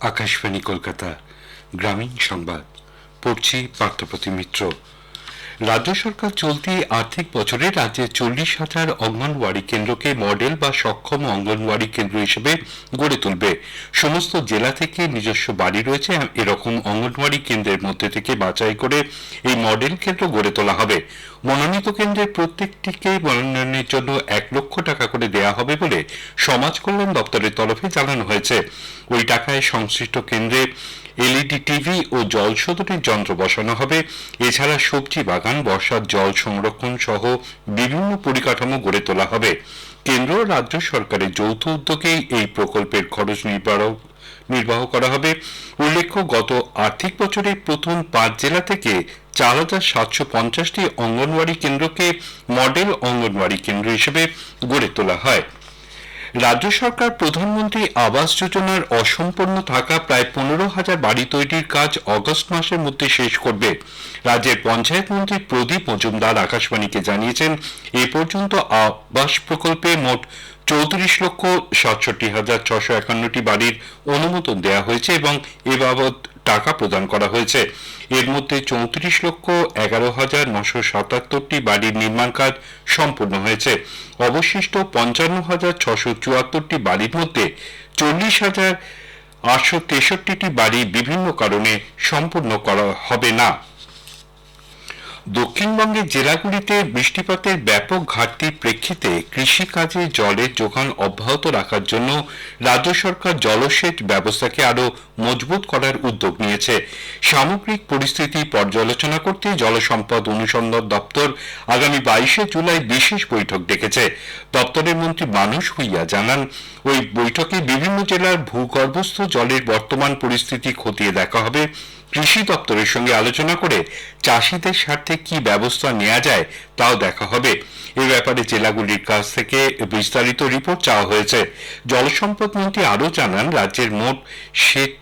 আকাশবাণী কলকাতা গ্রামীণ সংবাদ পড়ছি পার্থপ্রতিম মিত্র। রাজ্য সরকার চলতি আর্থিক বছরে রাজ্যে 40,000 অঙ্গনওয়াড়ি কেন্দ্রকে মডেল বা সক্ষম অঙ্গনওয়াড়ি কেন্দ্র হিসেবে গড়ে তুলবে। সমস্ত জেলা থেকে নিজস্ব বাড়ি রয়েছে এরকম অঙ্গনওয়াড়ি কেন্দ্রের মধ্যে থেকে বাছাই করে এই মডেল কেন্দ্র গড়ে তোলা হবে। মনোনীত কেন্দ্রের প্রত্যেকটিকে মনোনয়নের জন্য 1 লক্ষ টাকা করে দেওয়া হবে বলে সমাজ কল্যাণ দপ্তরের তরফে জানানো হয়েছে। ওই টাকায় সংশ্লিষ্ট কেন্দ্রে এলইডি টিভি ও জল শোধনের যন্ত্র বসানো হবে। এছাড়া সবজি বাগান, বর্ষার জল সংরক্ষণ সহ বিভিন্ন পরিকাঠামো গড়ে তোলা হবে। কেন্দ্র ও রাজ্য সরকারের যৌথ উদ্যোগেই এই প্রকল্পের খরচ নির্বাহ করা হবে। উল্লেখ্য, গত আর্থিক বছরে প্রথম 5 জেলা থেকে 4,750টি অঙ্গনওয়াড়ি কেন্দ্রকে মডেল অঙ্গনওয়াড়ি কেন্দ্র হিসেবে গড়ে তোলা হয়। রাজ্য সরকার প্রধানমন্ত্রী আবাস যোজনার অসম্পূর্ণ থাকা প্রায় 15,000 বাড়ি তৈরির কাজ আগস্ট মাসের মধ্যে শেষ করবে। রাজ্যের পঞ্চায়েত মন্ত্রী প্রদীপ মজুমদার আকাশবাণীকে জানিয়েছেন, এ পর্যন্ত আবাস প্রকল্পে মোট 34,67,651টি বাড়ির অনুমোদন দেওয়া হয়েছে এবং এ বাবদ টাকা প্রদান করা হয়েছে। এর মধ্যে 34,11,977টি বাড়ির নির্মাণ কাজ সম্পূর্ণ হয়েছে। অবশিষ্ট 55,674টি বাড়ির মধ্যে 40,863টি বাড়ি বিভিন্ন কারণে সম্পূর্ণ করা হবে না। দক্ষিণবঙ্গের জেলাগুলিতে বৃষ্টিপাতের ব্যাপক ঘাটতির প্রেক্ষিতে কৃষিকাজে জলের যোগান অব্যাহত রাখার জন্য রাজ্য সরকার জলসেচ ব্যবস্থাকে আরও মজবুত করার উদ্যোগ নিয়েছে। সামগ্রিক পরিস্থিতি পর্যালোচনা করতে জলসম্পদ অনুসন্ধান দপ্তর আগামী 22শে জুলাই বিশেষ বৈঠক ডেকেছে। দপ্তরের মন্ত্রী মানস ভূঁইয়া জানান, ওই বৈঠকে বিভিন্ন জেলার ভূগর্ভস্থ জলের বর্তমান পরিস্থিতি খতিয়ে দেখা হবে। কৃষি দপ্তরের সঙ্গে আলোচনা করে চাষিদের স্বার্থে কি ব্যবস্থা নেওয়া যায় তাও দেখা হবে। এ ব্যাপারে জেলাগুলির কাছ থেকে বিস্তারিত রিপোর্ট চাওয়া হয়েছে। জলসম্পদ মন্ত্রী আরও জানান, রাজ্যের মোট সেচ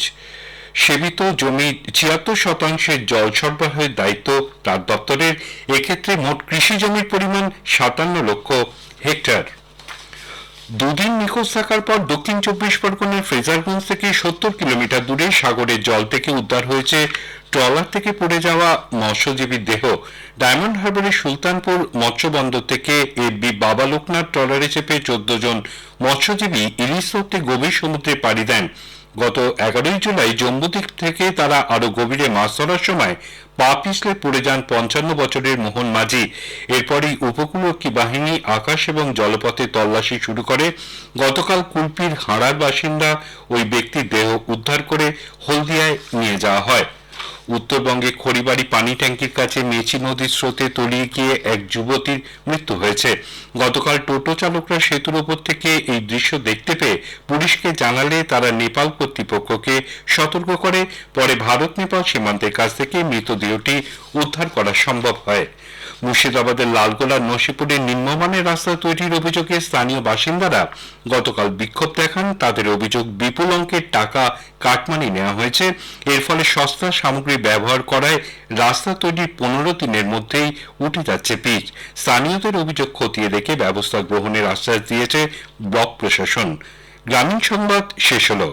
সেবিত জমি 76% জল সরবরাহের দায়িত্ব তার দপ্তরের। এক্ষেত্রে মোট কৃষি জমির পরিমাণ 57 লক্ষ হেক্টর। দুদিন নিখোঁজ থাকার পর দক্ষিণ 24 পরগনার ফ্রেজারগঞ্জ থেকে 70 কিলোমিটার দূরে সাগরের জল থেকে উদ্ধার হয়েছে ট্রলার থেকে পড়ে যাওয়া মৎস্যজীবীর দেহ। ডায়মন্ড হারবারের সুলতানপুর মৎস্য বন্দর থেকে এফবি বাবা লোকনাথ ট্রলারে চেপে 14 জন মৎস্যজীবী ইলিশ ধরতে গভীর সমুদ্রে পাড়ি দেন। গত 11 জুলাই জম্বুদ্বীপ থেকে তারা আরো গভীরে মাছ ধরার সময় পা পিছলে পড়ে যান 55 বছরের মোহন মাঝি। এরপরই উপকূলরক্ষী বাহিনী আকাশ এবং জলপথে তল্লাশি শুরু করে। গতকাল কুলপির হাড়ার বাসিন্দা ওই ব্যক্তির দেহ উদ্ধার করে হলদিয়ায় নিয়ে যাওয়া হয়। উত্তরবঙ্গে খড়িবাড়ি পানি ট্যাঙ্কির কাছে মেচি নদীর স্রোতে তলিয়ে গিয়ে এক যুবতীর মৃত্যু হয়েছে। গতকাল টোটো চালকরা সেতুর ওপর থেকে এই দৃশ্য দেখতে পেয়ে পুলিশকে জানালে তারা নেপাল কর্তৃপক্ষকে সতর্ক করে। পরে ভারত নেপাল সীমান্তের কাছ থেকে মৃতদেহটি উদ্ধার করা সম্ভব হয়। মুর্শিদাবাদের লালগোলার নসিপুরের নিম্নমানের রাস্তা তৈরির অভিযোগে স্থানীয় বাসিন্দারা গতকাল বিক্ষোভ দেখান। তাদের অভিযোগ, বিপুল অঙ্কের টাকা কাটমানি নেওয়া হয়েছে। এর ফলে সস্তা সামগ্রী ব্যবহার করায় রাস্তা তৈরির 15 দিনের মধ্যেই উঠে যাচ্ছে পিচ। স্থানীয়দের অভিযোগ খতিয়ে দেখে ব্যবস্থা গ্রহণের আশ্বাস দিয়েছে ব্লক প্রশাসন। গ্রামীণ সংবাদ শেষ হলো।